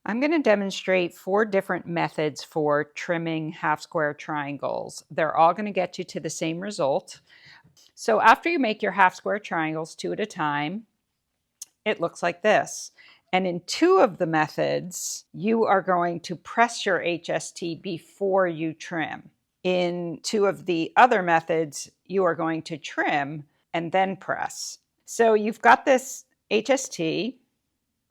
I'm going to demonstrate 4 different methods for trimming half square triangles. They're all going to get you to the same result. So after you make your half square triangles 2 at a time, it looks like this. And in 2 of the methods, you are going to press your HST before you trim. In 2 of the other methods, you are going to trim and then press. So you've got this HST.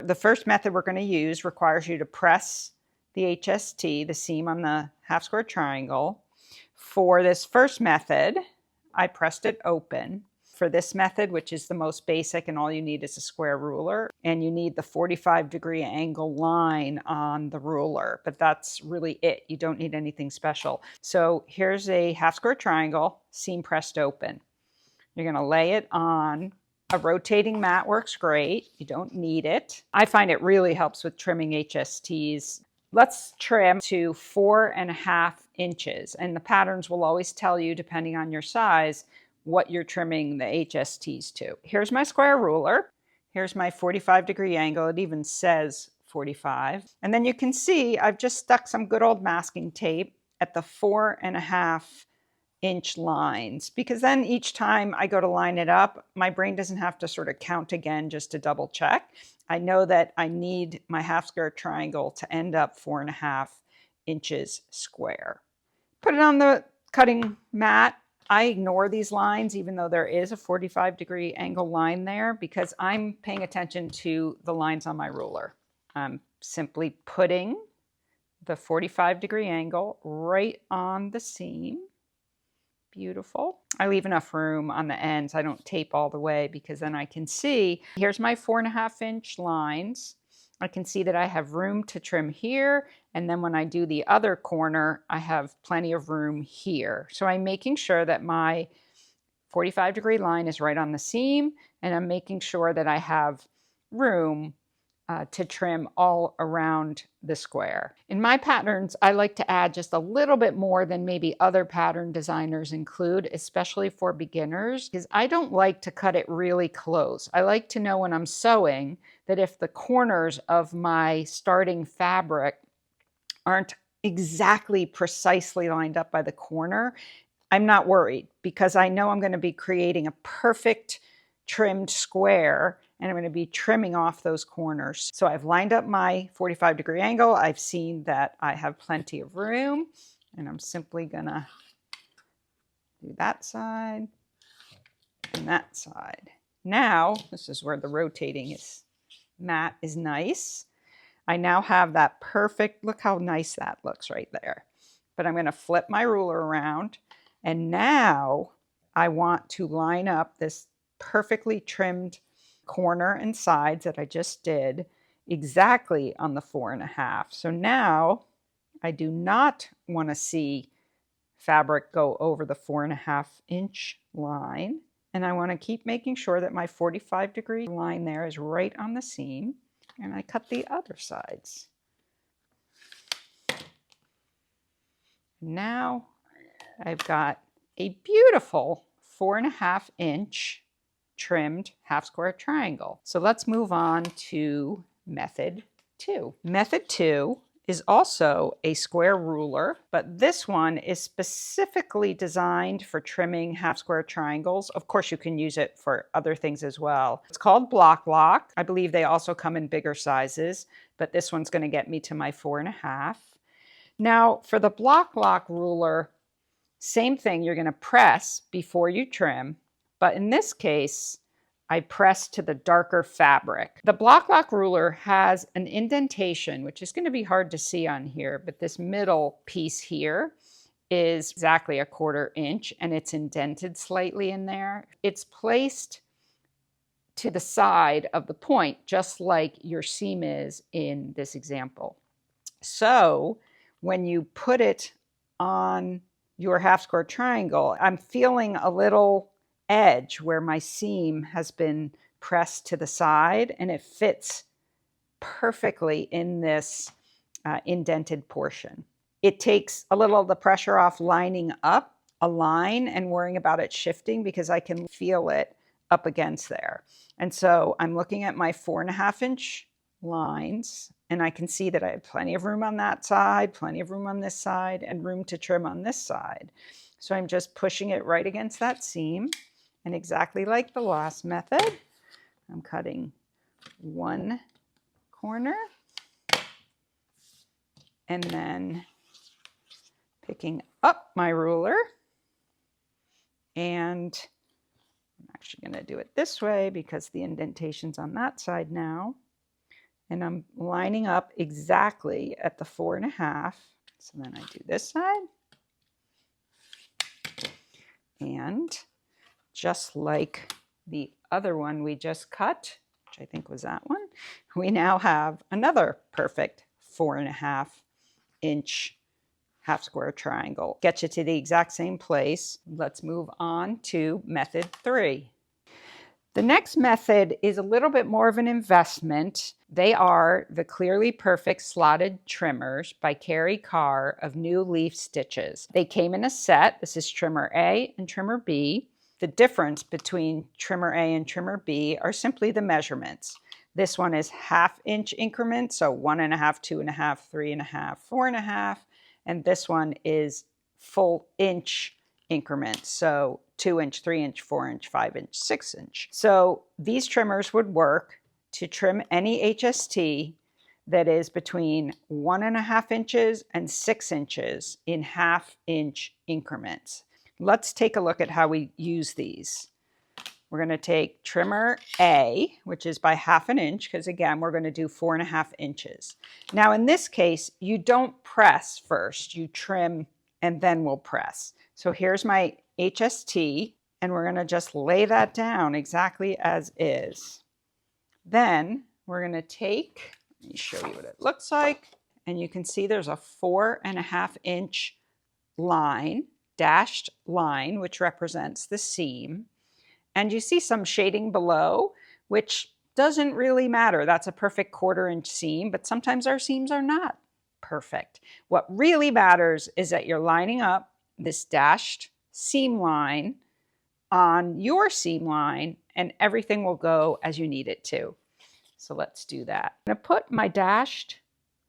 The first method we're going to use requires you to press the HST, the seam on the half square triangle. For this first method, I pressed it open. For this method, which is the most basic and all you need is a square ruler, and you need the 45-degree angle line on the ruler, but that's really it. You don't need anything special. So here's a half square triangle, seam pressed open. You're going to lay it on. A rotating mat works great. You don't need it. I find it really helps with trimming HSTs. Let's trim to 4.5 inches. And the patterns will always tell you, depending on your size, what you're trimming the HSTs to. Here's my square ruler. Here's my 45-degree angle. It even says 45. And then you can see I've just stuck some good old masking tape at the 4.5-inch lines, because then each time I go to line it up, my brain doesn't have to sort of count again just to double check. I know that I need my half square triangle to end up 4.5 inches square. Put it on the cutting mat. I ignore these lines, even though there is a 45-degree angle line there, because I'm paying attention to the lines on my ruler. I'm simply putting the 45-degree angle right on the seam. Beautiful. I leave enough room on the ends. I don't tape all the way because then I can see, here's my 4.5-inch lines. I can see that I have room to trim here. And then when I do the other corner, I have plenty of room here. So I'm making sure that my 45-degree line is right on the seam, and I'm making sure that I have room to trim all around the square. In my patterns, I like to add just a little bit more than maybe other pattern designers include, especially for beginners, because I don't like to cut it really close. I like to know when I'm sewing that if the corners of my starting fabric aren't exactly precisely lined up by the corner, I'm not worried, because I know I'm going to be creating a perfect trimmed square, and I'm going to be trimming off those corners. So I've lined up my 45-degree angle. I've seen that I have plenty of room, and I'm simply going to do that side and that side. Now, this is where the rotating mat is nice. I now have that perfect, look how nice that looks right there. But I'm going to flip my ruler around, and now I want to line up this perfectly trimmed corner and sides that I just did exactly on the 4.5. So now I do not want to see fabric go over the 4.5-inch line. And I want to keep making sure that my 45-degree line there is right on the seam. And I cut the other sides. Now I've got a beautiful 4.5-inch trimmed half square triangle. So let's move on to method 2. Method 2 is also a square ruler, but this one is specifically designed for trimming half square triangles. Of course, you can use it for other things as well. It's called block lock. I believe they also come in bigger sizes, but this one's going to get me to my 4.5. Now, for the block lock ruler, same thing, you're going to press before you trim. But in this case, I press to the darker fabric. The block lock ruler has an indentation, which is going to be hard to see on here, but this middle piece here is exactly 1/4 inch, and it's indented slightly in there. It's placed to the side of the point, just like your seam is in this example. So when you put it on your half square triangle, I'm feeling a little edge where my seam has been pressed to the side, and it fits perfectly in this indented portion. It takes a little of the pressure off lining up a line and worrying about it shifting, because I can feel it up against there. And so I'm looking at my 4.5-inch lines, and I can see that I have plenty of room on that side, plenty of room on this side, and room to trim on this side. So I'm just pushing it right against that seam, and exactly like the last method, I'm cutting one corner and then picking up my ruler, and I'm actually going to do it this way because the indentation's on that side now. And I'm lining up exactly at the 4.5. So then I do this side. And just like the other one we just cut, which I think was that one, we now have another perfect 4.5-inch half square triangle. Get you to the exact same place. Let's move on to method 3. The next method is a little bit more of an investment. They are the Clearly Perfect Slotted Trimmers by Carrie Carr of New Leaf Stitches. They came in a set. This is trimmer A and trimmer B. The difference between trimmer A and trimmer B are simply the measurements. This one is 1/2-inch increments, so 1.5, 2.5, 3.5, 4.5. And this one is full inch increments, so 2-inch, 3-inch, 4-inch, 5-inch, 6-inch. So these trimmers would work to trim any HST that is between 1.5 inches and 6 inches in 1/2-inch increments. Let's take a look at how we use these. We're going to take trimmer A, which is by 1/2 inch, because again, we're going to do 4.5 inches. Now in this case, you don't press first, you trim and then we'll press. So here's my HST, and we're going to just lay that down exactly as is. Then we're going to take, let me show you what it looks like, and you can see there's a 4.5-inch line, dashed line, which represents the seam. And you see some shading below, which doesn't really matter. That's a perfect 1/4-inch seam, but sometimes our seams are not perfect. What really matters is that you're lining up this dashed seam line on your seam line, and everything will go as you need it to. So let's do that. I'm going to put my dashed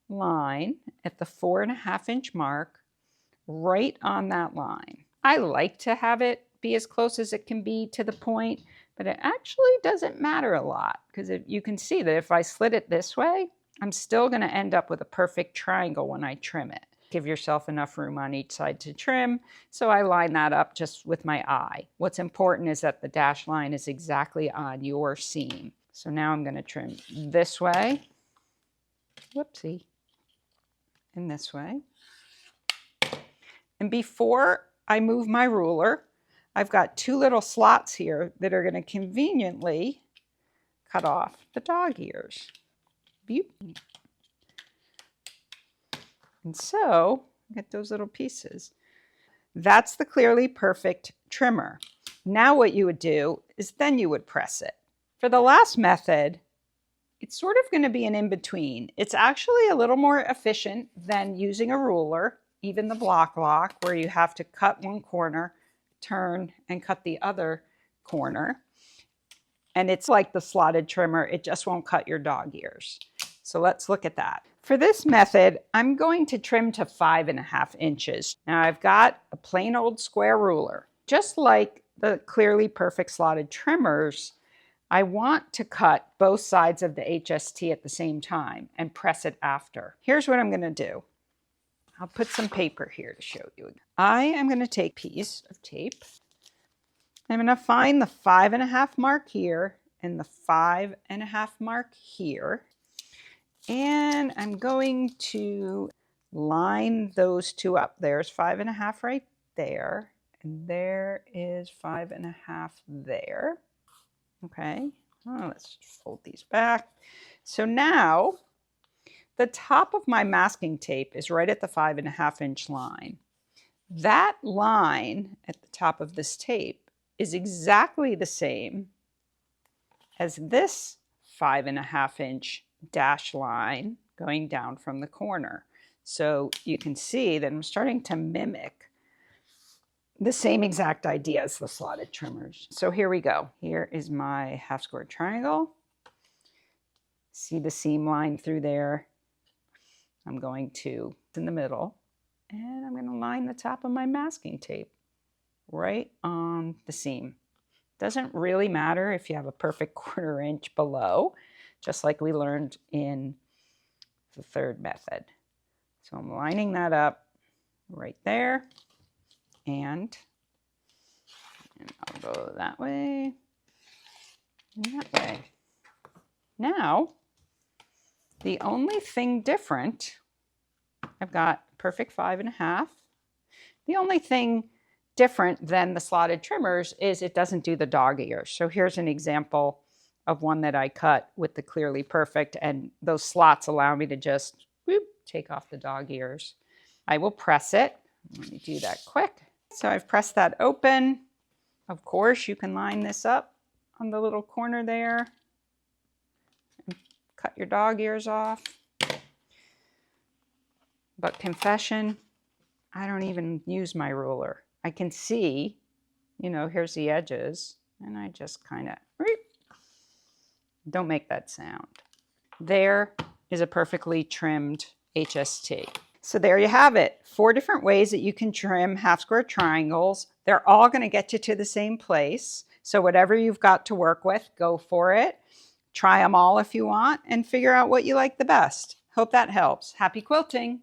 line at the 4.5-inch mark right on that line. I like to have it be as close as it can be to the point, but it actually doesn't matter a lot, because you can see that if I slit it this way, I'm still going to end up with a perfect triangle when I trim it. Give yourself enough room on each side to trim, so I line that up just with my eye. What's important is that the dash line is exactly on your seam. So now I'm going to trim this way, whoopsie, and this way. And before I move my ruler, I've got 2 little slots here that are going to conveniently cut off the dog ears. Beep. And so, get those little pieces. That's the Clearly Perfect trimmer. Now what you would do is then you would press it. For the last method, it's sort of going to be an in-between. It's actually a little more efficient than using a ruler, even the block lock, where you have to cut one corner, turn, and cut the other corner. And it's like the slotted trimmer, it just won't cut your dog ears. So let's look at that. For this method, I'm going to trim to 5.5 inches. Now I've got a plain old square ruler. Just like the Clearly Perfect slotted trimmers, I want to cut both sides of the HST at the same time and press it after. Here's what I'm going to do. I'll put some paper here to show you. I am going to take a piece of tape. I'm going to find the 5.5 mark here and the 5.5 mark here. And I'm going to line those two up. There's 5.5 right there, and there is 5.5 there. Okay, well, let's fold these back. So now the top of my masking tape is right at the 5.5-inch line. That line at the top of this tape is exactly the same as this 5.5-inch dash line going down from the corner. So you can see that I'm starting to mimic the same exact idea as the slotted trimmers. So here we go. Here is my half square triangle. See the seam line through there? I'm going to in the middle, and I'm going to line the top of my masking tape right on the seam. Doesn't really matter if you have a perfect 1/4 inch below, just like we learned in the third method. So I'm lining that up right there, and I'll go that way and that way. Now, the only thing different, I've got perfect 5.5. The only thing different than the slotted trimmers is it doesn't do the dog ears. So here's an example of one that I cut with the clearly perfect, and those slots allow me to just whoop, take off the dog ears. I will press it. Let me do that quick. So I've pressed that open. Of course, you can line this up on the little corner there and cut your dog ears off. But confession, I don't even use my ruler. I can see, here's the edges, and I just kind of, don't make that sound. There is a perfectly trimmed HST. So there you have it. 4 different ways that you can trim half square triangles. They're all going to get you to the same place. So whatever you've got to work with, go for it. Try them all if you want and figure out what you like the best. Hope that helps. Happy quilting!